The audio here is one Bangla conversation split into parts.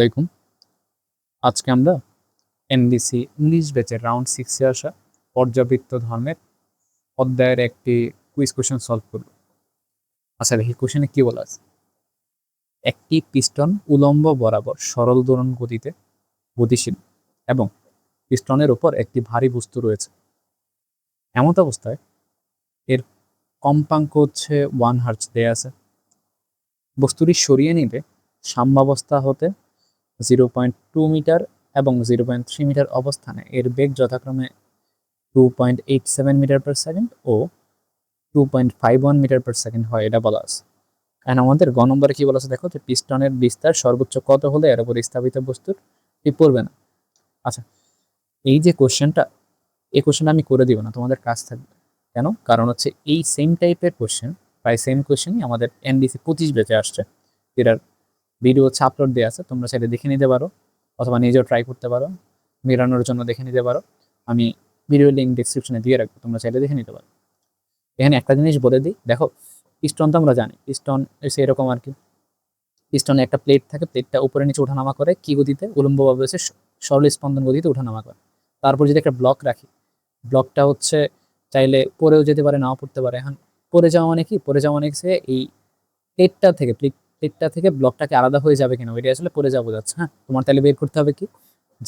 দেখুন, আজকে আমরা এনবিসি ইংলিশ ব্যাচের রাউন্ড 6 এ আসা পর্যাবৃত্ত ধর্মের অধ্যায়ের একটি কুইজ কোশ্চেন সলভ করব। আচ্ছা, দেখি কোশ্চেনে কি বলা আছে। একটি পিস্টন উলম্ব বরাবর সরল দোলন গতিতে গতিশীল এবং পিস্টনের উপর একটি ভারী বস্তু রয়েছে। এমত অবস্থায় এর কম্পাঙ্ক হচ্ছে 1 হার্টজ দেয়া আছে। বস্তুটি সরিয়ে নিলে সাম্যাবস্থা হতে 0.2 মিটার এবং 0.3 মিটার অবস্থানে এর বেগ যথাক্রমে 2.87 মিটার পার সেকেন্ড ও 2.51 মিটার পার সেকেন্ড হয়, এটা বলা আছে। এখন আমাদের গ নম্বরে কি বলা আছে দেখো, যে পিস্টনের বিস্তার সর্বোচ্চ কত হলে এর উপর স্থাপিত বস্তুর পড়বে না। আচ্ছা, এই যে কোশ্চেনটা, এই কোশ্চেনটা আমি করে দিব না, তোমাদের কাজ থাকবে। কেন? কারণ হচ্ছে এই সেম টাইপের কোশ্চেন, প্রায় সেম কোশ্চেনই আমাদের এনবিসি 25 ব্যাচে আসছে। এটার ভিডিও হচ্ছে আপলোড দেওয়া আছে, তোমরা চাইলে দেখে নিতে পারো অথবা নিজেও ট্রাই করতে পারো, মেলানোর জন্য দেখে নিতে পারো। আমি ভিডিও লিঙ্ক ডিসক্রিপশনে দিয়ে রাখবো, তোমরা চাইলে দেখে নিতে পারো। এখানে একটা জিনিস বলে দিই, দেখো পিস্টন তো আমরা জানি, পিস্টন এসে এরকম আর কি। পিস্টনে একটা প্লেট থাকে, প্লেটটা উপরে নিচে ওঠানামা করে কি গতিতে? উলম্বভাবে এসে সরল স্পন্দন গতিতে ওঠানামা করে। তারপর যদি একটা ব্লক রাখি, ব্লকটা হচ্ছে চাইলে পরেও যেতে পারে, নাও পড়তে পারে। এখন পরে যাওয়া মানে কি? পরে যাওয়া মানে হচ্ছে এই প্লেটটা থেকে ব্লকটাকে আলাদা হয়ে যাবে কিনা, ওইটা আসলে পরে যাওয়া বোঝাচ্ছে। হ্যাঁ, তোমার তাহলে বের করতে হবে কি,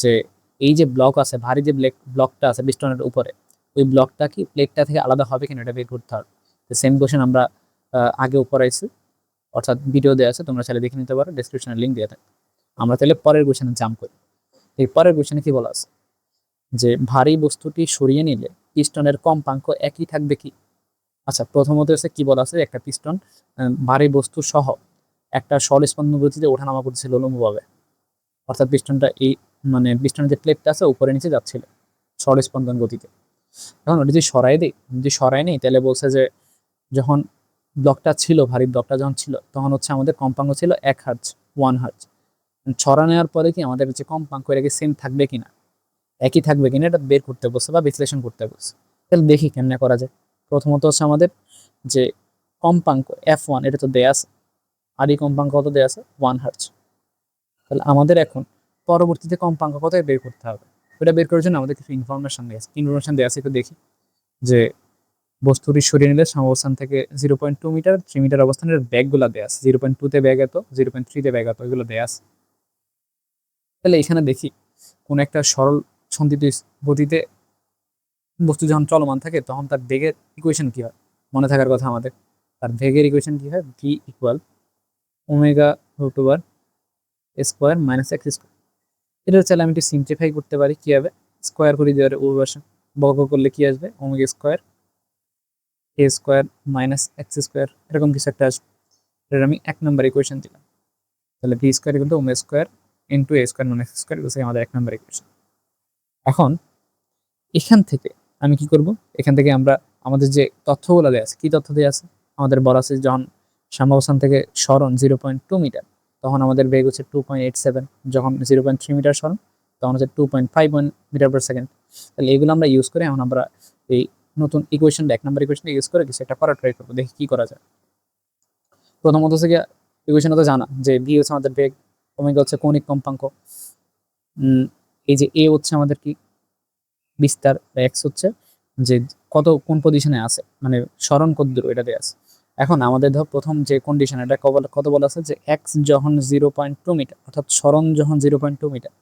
যে এই যে ব্লক আছে, ভারী যে ব্লকটা আছে পিস্টনের উপরে, ওই ব্লকটা কি প্লেটটা থেকে আলাদা হবে কিনা এটা বের করতে হবে। সেম কোশ্চেন আমরা আগেও পড়াইছি, অর্থাৎ ভিডিও দেওয়া আছে, তোমরা চাইলে দেখে নিতে পারো, ডেসক্রিপশনে লিঙ্ক দেওয়া থাকে। আমরা তাহলে পরের কোশ্চেনে জাম্প করি। এই পরের কোশ্চেনে কি বলা আছে, যে ভারী বস্তুটি সরিয়ে নিলে পিস্টনের কম্পাঙ্ক একই থাকবে কি? আচ্ছা, প্রথমত হচ্ছে কি বলা আছে, একটা পিস্টন ভারী বস্তু সহ একটা সরল স্পন্দন গতিতে ওঠানামা করতেছিল উলম্বভাবে, অর্থাৎ পিস্টনটা এই মানে পিস্টনের যে প্লেটটা আছে উপরে নিচে যাচ্ছিল সরল স্পন্দন গতিতে। এখন ওটা যদি সরাই দিই, যদি সরাই নেই, তাহলে বলছে যে যখন ব্লকটা ছিল, ভারী ব্লকটা যখন ছিল, তখন হচ্ছে আমাদের কম্পাঙ্ক ছিল 1 হার্জ, 1 হার্জ। ছড়া নেওয়ার পরে কি আমাদের যে কম্পাঙ্ক, এটা কি সেম থাকবে কিনা, একই থাকবে কিনা, এটা বের করতে বসে বা বিশ্লেষণ করতে বসে। তাহলে দেখি কেমনে করা যায়। প্রথমত হচ্ছে আমাদের যে কম্পাঙ্ক F1, এটা তো দেয়া আছে, আর এই কম্পাঙ্ক কত দেয়া আছে? 1 হার্জ। তাহলে আমাদের এখন পরবর্তীতে কম্পাঙ্ক কত বের করতে হবে। ওটা বের করার জন্য আমাদের কিছু ইনফরমেশন দেওয়া আছে, একটু দেখি। যে বস্তুটি সরিয়ে নিলে সমাবস্থান থেকে 0.2 মিটার, 3 মিটার অবস্থানের ব্যাগগুলো দেয়া আছে। 0.2 তে ব্যাগ এত, 0.3 তে ব্যাগ এত, এগুলো দেয়া আছে। তাহলে এখানে দেখি কোন একটা সরল সন্ধিত গতিতে বস্তু যখন চলমান থাকে, তখন তার বেগের ইকুয়েশন কি হয়? মনে থাকার কথা আমাদের, তার বেগের ইকুয়েশন কি হয়? V equal omega root over square minus x square. এটা চাইলে আমি একটু সিম্পলিফাই করতে পারি। কি হবে? স্কোয়ার করে দেওয়ার ওভার বর্গ করলে কি আসবে? Omega square A square minus x square, এরকম কিছু একটা আসবে। এটা আমি 1 নম্বর ইকুয়েশন দিলাম। তাহলে V square equal to omega square into A square minus x square, আমাদের 1 নম্বর ইকুয়েশন। এখন এখান থেকে আমি কি করব? এখান থেকে আমরা আমাদের যে তথ্যগুলো দেওয়া আছে, কি তথ্য দেওয়া আছে? আমাদের বলা আছে যখন সাম্যাবস্থান থেকে সরণ 0.2 মিটার, তখন আমাদের বেগ হচ্ছে 2.87। যখন 0.3 মিটার সরণ, তখন হচ্ছে 2.51 মিটার পার সেকেন্ড। তাহলে এগুলো আমরা ইউজ করে এখন আমরা এই নতুন ইকুয়েশনটা, 1 নম্বর ইকুয়েশনটা ইউজ করে কিছু একটা করার ট্রাই করবো, দেখি কি করা যায়। প্রথমত হচ্ছে গিয়ে ইকুয়েশনটা তো জানা, যে ভি হচ্ছে আমাদের বেগ, ওমেগা হচ্ছে কৌণিক কম্পাঙ্ক, এই যে এ হচ্ছে আমাদের কি বিস্তার, এক্স হচ্ছে যে কত কোন পজিশনে আছে, মানে সরণ কত দূর, এটা দেয়া আছে। এখন আমাদের ধর প্রথম যে কন্ডিশন, এটা কত বলা আছে, যে এক্স যখন 0.2 মিটার, অর্থাৎ সরণ যখন 0.2 মিটার,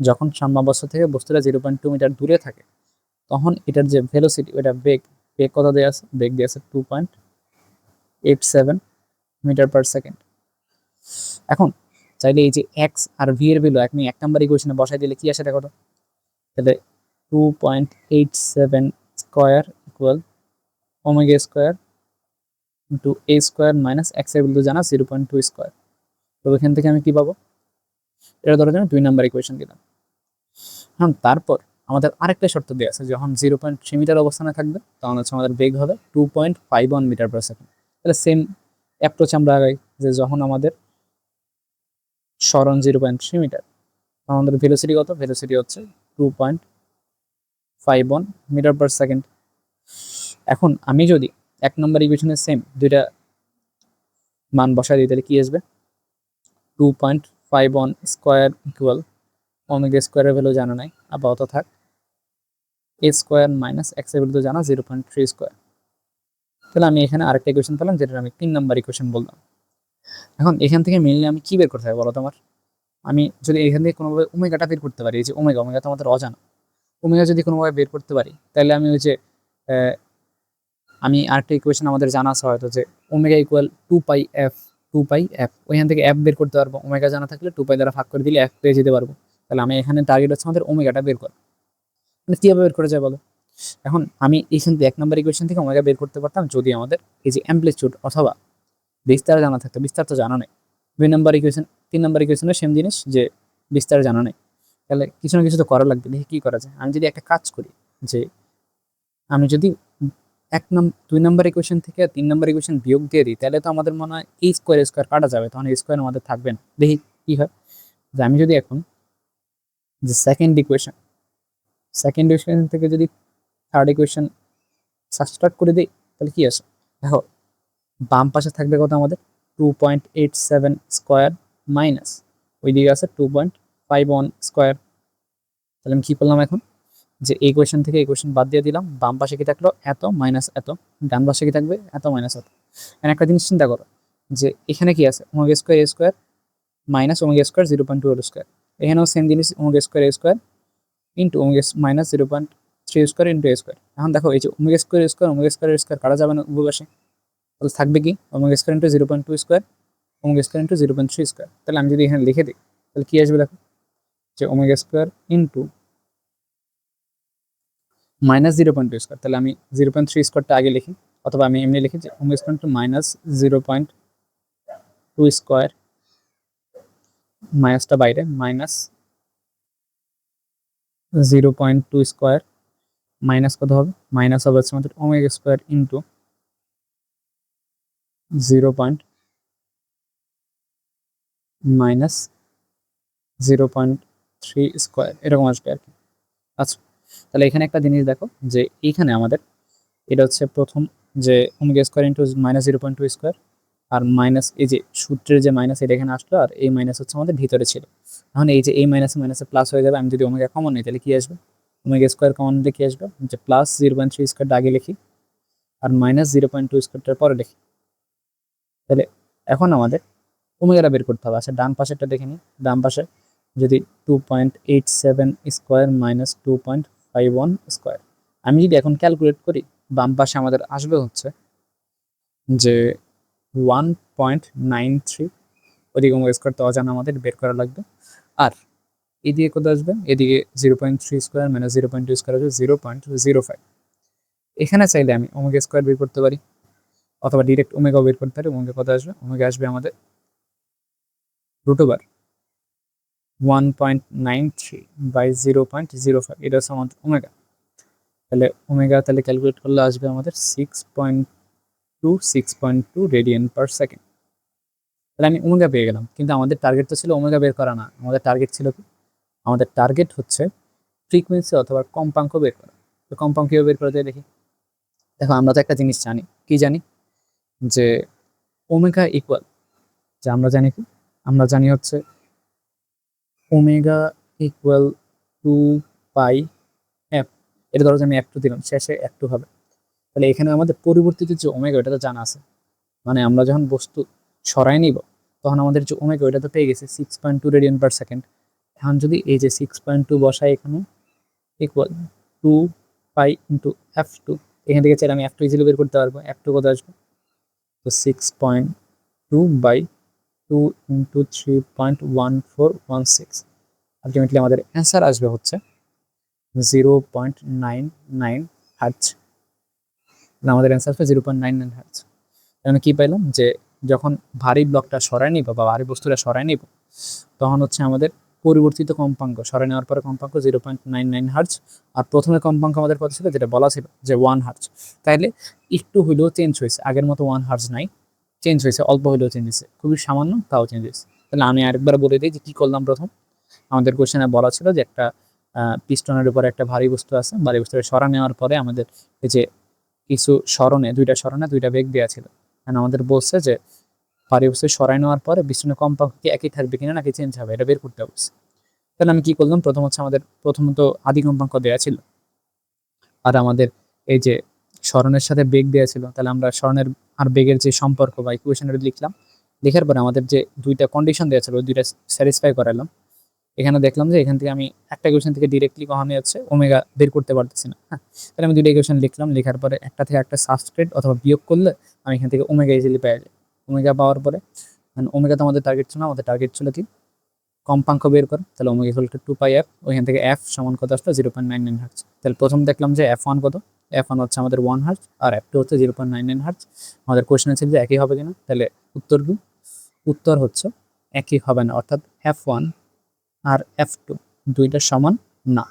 যখন সাম্যাবস্থা থেকে বস্তুটা 0.2 মিটার দূরে থাকে, তখন এটার যে ভেলোসিটি, এটা বেগ, বেগ কত দেয়া আছে? বেগ দেয়া আছে 2.87 মিটার পার সেকেন্ড। এখন চাইলে এই যে এক্স আর ভি এর ভ্যালু আমি 1 নম্বর ইকুয়েশনে বসাই দিলে কি আসে দেখো তো। তাহলে 2.87 square equal omega square into A square minus X এর ভ্যালু জানা 0.2 স্কোয়ার। তো এখান থেকে আমি কি পাবো? এটা ধরো আমি 2 নম্বর ইকুয়েশন দিলাম। এখন তারপর আমাদের আরেকটা শর্ত দেওয়া আছে, যখন 0.3 মিটার অবস্থানে থাকবে, তখন হচ্ছে আমাদের বেগ হবে 2.51 মিটার পার সেকেন্ড। তাহলে সেম অ্যাপ্রোচ আমরা আগাই, যে যখন আমাদের সরণ 0.3 মিটার, তখন আমাদের ভেলোসিটি কত? ভেলোসিটি হচ্ছে 2.51 মিটার পার সেকেন্ড। এখন আমি যদি 1 নম্বর ইকুয়েশনের সেম দুইটা মান বসাই দিই, তাহলে কি আসবে? 5 স্কোয়ার ইকুয়াল ওমেগা স্কোয়ারের ভ্যালু জানা নাই, আপাতত থাক। এ স্কোয়ার মাইনাস এক্স এর ভ্যালু তো জানা 0.3 স্কোয়ার। তাহলে আমি এখানে আরেকটা ইকুয়েশন পেলাম, যেটা আমি 3 নাম্বার ইকুয়েশন বললাম। এখন এখান থেকে মেনলি আমি কি বের করতে হবে বলো তোমার? আমি যদি এখান থেকে কোনোভাবে ওমেগাটা বের করতে পারি, এই যে ওমেগা, ওমেগা তো আমাদের অজানা, ওমেগা যদি কোনোভাবে বের করতে পারি, তাহলে আমি ওই যে আমি আরেকটা ইকুয়েশন আমাদের জানা আছে হয়তো, যে ওমেগা ইকুয়াল 2 পাই এফ, 2 পাই এফ, ওইখান থেকে এফ বের করতে পারবো। ওমেগা জানা থাকলে 2 পাই দ্বারা ভাগ করে দিলে এফ পেয়ে যেতে পারবো। তাহলে আমি এখানে টার্গেট হচ্ছে আমাদের ওমেগাটা বের করা। মানে কীভাবে বের করা যায় বলো? এখন আমি এইখান থেকে 1 নম্বর ইকুয়েশন থেকে ওমেগা বের করতে পারতাম যদি আমাদের এই যে অ্যাম্পলিটিউড অথবা বিস্তার জানা থাকতো। বিস্তার তো জানা নেই। 2 নম্বর ইকুয়েশন, 3 নম্বর ইকুয়েশনের সেম জিনিস, যে বিস্তার জানা নেই। তাহলে কিছু না কিছু তো করা লাগবে, দেখি কী করা যায়। আমি যদি একটা কাজ করি, যে আমি যদি 2 নম্বর ইকুয়েশন থেকে 3 নম্বর ইকুয়েশন বিয়োগ দিয়ে দিই, তাহলে তো আমাদের মনে হয় এই স্কোয়ার স্কোয়ার কাটা যাবে, তখন এই স্কোয়ার আমাদের থাকবে না। দেখি কী হয়। যে আমি যদি এখন যে সেকেন্ড ইকুয়েশন থেকে যদি থার্ড ইকুয়েশন সাবস্ট্রাক্ট করে দিই, তাহলে কি আসে দেখো। বাম পাশে থাকবে কত আমাদের 2.87 স্কোয়ার মাইনাস ওইদিকে আছে 2.51 স্কোয়ার। তাহলে আমি কী করলাম এখন, যে এই কোয়েশন থেকে এই কোয়েশন বাদ দিয়ে দিলাম, বাম পাশে কি থাকলো এত মাইনাস এত, ডান পাশে কি থাকবে এত মাইনাস এত। এখন একটা জিনিস চিন্তা করো, যে এখানে কি আছে omega square A square minus omega square 0.2 whole square, এখানেও সেম জিনিস omega square A square into omega minus 0.3 square into A square. এখন দেখো এই যে ওমেগা স্কোয়ার এ স্কোয়ার কাটা যাবে না উভয় পাশে, তাহলে থাকবে কি omega square into 0.2 square omega square into 0.3 square. তাহলে আমি যদি এখানে লিখে দিই, তাহলে কি আসবে দেখো, যে omega square into minus 0.2 square. তাহলে আমি 0.3 স্কোয়ারটা আগে লিখি, অথবা আমি এমনি লিখি যে omega square into minus 0.2 square, মাইনাসটা বাইরে, মাইনাস 0.2 স্কোয়ার মাইনাস কত হবে, মাইনাস হবে হচ্ছে আমাদের ওমেগা স্কোয়ার ইন্টু 0.3 স্কোয়ার, এরকম আসবে আর কি। আচ্ছা, তাহলে এখানে একটা জিনিস দেখো, যে এইখানে আমাদের এটা হচ্ছে প্রথম, যে omega square into minus 0.2 square, আর মাইনাস এই যে সূত্রের যে মাইনাস এটা এখানে আসলো, আর এই মাইনাস হচ্ছে আমাদের ভিতরে ছিল। এখন এই যে এই মাইনাসে মাইনাসে প্লাস হয়ে যাবে। আমি যদি ওমেগা কমন নিই, তাহলে কি আসবে, ওমেগা স্কোয়ার কমন নিলে কি আসবে, যে প্লাস 0.3 স্কোয়ারটা আগে লিখি, আর মাইনাস 0.2 স্কোয়ারটার পরে লিখি। তাহলে এখন আমাদের ওমেগাটা বের করতে হবে। আচ্ছা, ডান পাশেরটা দেখে নিই। ডান পাশে যদি 2.87 স্কোয়ার মাইনাস 2.51 স্কোয়ার, আমি যদি এখন ক্যালকুলেট করি, বাম পাশে আমাদের আসবে হচ্ছে যে 1.93, ওদিকে ওমেগা স্কোয়ারটা অজানা, আমাদের বের করা লাগবে। আর এদিকে কত আসবে, এদিকে 0.3 স্কোয়ার মাইনাস 0.2 স্কোয়ার আসবে 0.05। এখানে চাইলে আমি ওমেগা স্কোয়ার বের করতে পারি, অথবা ডিরেক্ট ওমেগাও বের করতে পারি। ওমেগা কত আসবে, ওমেগা আসবে আমাদের √1.93 বাই 0.05, এটা হচ্ছে আমাদের ওমেগা। তাহলে ওমেগা তাহলে ক্যালকুলেট করলে আসবে আমাদের 6.2 রেডিয়ান পার সেকেন্ড। তাহলে আমি ওমেগা পেয়ে গেলাম, কিন্তু আমাদের টার্গেট তো ছিল ওমেগা বের করা না। আমাদের টার্গেট ছিল কি, আমাদের টার্গেট হচ্ছে ফ্রিকোয়েন্সি অথবা কম্পাঙ্ক বের করা। তো কম্পাঙ্ক কীভাবে বের করা যায় দেখি। দেখো, আমরা তো একটা জিনিস জানি, কি জানি, যে ওমেগা ইকুয়াল, যে আমরা জানি কি, আমরা জানি হচ্ছে ওমেগা ইকুয়াল 2 পাই এফ। এটা ধরো যে আমি F2 দিলাম, শেষে F2 হবে। তাহলে এখানে আমাদের পরিবর্তিত যে ওমেগা, এটা তো জানা আছে। মানে আমরা যখন বস্তু সরাই নিব, তখন আমাদের যে ওমেগা, এটা তো পেয়ে গেছে 6.2 রেডিয়ান পার সেকেন্ড। এখন যদি এই যে 6.2 বসাই এখানে, ইকুয়াল 2 পাই ইন্টু F2, এখান থেকে চাইলে আমি F2 ইজিলি বের করতে পারবো। F2 কত আসবে, তো 6.2 বাই 2 ইন্টু 3.1416। আলটিমেটলি আমাদের অ্যান্সার আসবে হচ্ছে 0.99 হার্টজ। আমাদের অ্যান্সার আসবে 0.99 হার্টজ। তাহলে কি পাইলাম, যে যখন ভারী ব্লকটা সরাই নিব বা ভারী বস্তুটা সরাই নিব, তখন হচ্ছে আমাদের পরিবর্তিত কম্পাঙ্ক, সরাই নেওয়ার পরে কম্পাঙ্ক 0.99 হার্টজ। আর প্রথমে কম্পাঙ্ক আমাদের কত ছিল, যেটা বলা ছিল যে 1 হার্টজ। তাইলে একটু হইলেও চেঞ্জ হয়েছে, আগের মতো 1 হার্টজ নাই, চেঞ্জ হয়েছে, অল্প হইলেও চেঞ্জ হয়েছে, খুবই সামান্য, তাও চেঞ্জ হয়েছে। তাহলে আমি আরেকবার বলে দিই যে কী করলাম। প্রথম আমাদের কোশ্চেনে বলা ছিল যে একটা পিস্টনের উপরে একটা ভারী বস্তু আছে, ভারী বস্তুটা সরা নেওয়ার পরে আমাদের এই যে কিছু দুইটা স্মরণে দুইটা বেগ দেওয়া ছিল। আমাদের বলছে যে পারিবস্তুতে সরাই নেওয়ার পরে বিস্তীর্ণ কম্পাঙ্ক কি একই থাকবে কিনা নাকি চেঞ্জ হবে, এটা বের করতে হবে। তাহলে আমি কি করলাম, আমাদের প্রথমত আদি কম্পাঙ্ক দেওয়া ছিল, আর আমাদের এই যে স্মরণের সাথে বেগ দেওয়া ছিল, তাহলে আমরা স্মরণের আর বেগের যে সম্পর্ক বা ইকুয়েশনটা লিখলাম। লেখার পরে আমাদের যে দুইটা কন্ডিশন দেওয়া ছিল ওই দুইটা স্যাটিসফাই করালাম। এখানে দেখলাম যে এখান থেকে আমি একটা ইকুয়েশন থেকে ডিরেক্টলি কখনোই হচ্ছে ওমেগা বের করতে পারতেছি না। হ্যাঁ, তাহলে আমি দুইটা ইকুয়েশন লিখলাম, লেখার পরে একটা থেকে একটা সাবস্ক্রিপ্ট অথবা বিয়োগ করলে আমি এখান থেকে ওমেগা ইজিলি পেয়ে যাই। ওমেগা পাওয়ার পরে ওমেগা তো আমাদের টার্গেট ছিল না, আমাদের টার্গেট ছিল কি কম্পাঙ্ক বের কর। তাহলে omega equal to 2 pi F, ওইখান থেকে এফ সমান কত আসলো 0.99 হার্টজ। তাহলে প্রথম দেখলাম যে F1 কত, F1 হচ্ছে আমাদের 1 হার্টজ আর F2 হচ্ছে 0.99 হার্টজ। আমাদের কোশ্চেন ছিল যে একই হবে কিনা, তাহলে উত্তর কি, উত্তর হচ্ছে একই হবে না, অর্থাৎ F1 আর F2 দুইটা সমান না।